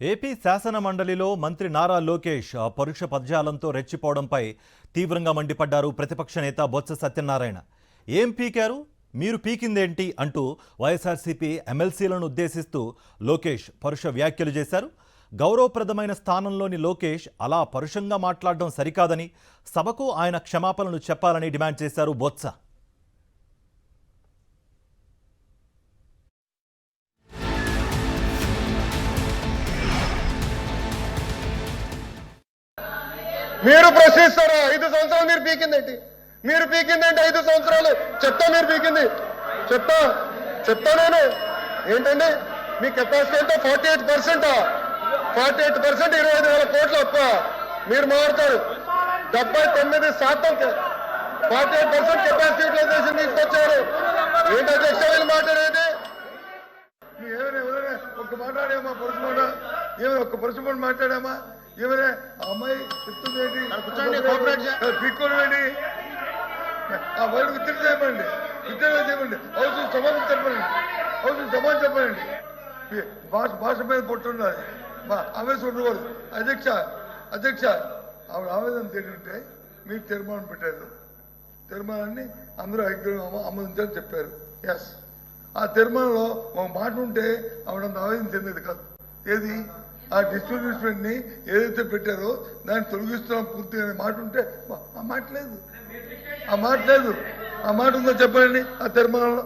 AP శాసన మండలిలో మంత్రి నారా లోకేష్ పరుష పదజాలంతో రెచ్చిపోవడంపై తీవ్రంగా మండిపడ్డారు ప్రతిపక్ష నేత బొత్స సత్యనారాయణ. ఏం పీకారు, మీరు పీకిందేంటి అంటూ వైఎస్ఆర్సీపీ ఎమ్మెల్సీలను ఉద్దేశిస్తూ లోకేష్ పరుష వ్యాఖ్యలు చేశారు. గౌరవప్రదమైన స్థానంలోని లోకేష్ అలా పరుషంగా మాట్లాడడం సరికాదని, సభకు ఆయన క్షమాపణలు చెప్పాలని డిమాండ్ చేశారు బొత్స. మీరు ప్రశ్నిస్తారా? 5 సంవత్సరాలు మీరు పీకిందేంటి? మీరు పీకిందేంటి 5 సంవత్సరాలు? చెప్తా మీరు పీకింది చెప్తా నేను ఏంటండి మీ కెపాసిటీ అంటే 48%. 25,000 కోట్ల అప్ప మీరు మాట్లాడతారు. 79% 48% కెపాసిటీ యూటిలైజేషన్ తీసుకొచ్చారు. ఏంటి అధ్యక్ష వీళ్ళు మాట్లాడేది? ఏమైనా ఒక్క మాట్లాడామా? పరుసు మాట ఏమైనా ఒక్క పరుసు మాట మాట్లాడామా? ఏమైనా అమ్మాయి చెప్తుందేంటి? పీక్కోండి, ఆ వర్డ్ విత్తనం చేయమండి, అవసరం సమాధానం చెప్పండి. భాష మీద పొట్టుండాలి, ఆవేశం ఉండకూడదు. అధ్యక్ష ఆవిడ ఆవేదన ఏంటంటే మీరు తీర్మానం పెట్టారు. తీర్మానాన్ని అందరూ ఆమోదించాలని చెప్పారు. ఎస్, ఆ తీర్మానంలో ఒక మాట ఉంటే ఆవిడంత ఆవేదన చెందేది కాదు. ఏది? ఆ డిస్ట్రిబ్యూషన్ ని ఏదైతే పెట్టారో దాన్ని తొలగిస్తున్నాం పూర్తిగా అనే మాట ఉంటే ఆ మాట లేదు. ఆ మాట ఉందో చెప్పండి ఆ తీర్మానంలో.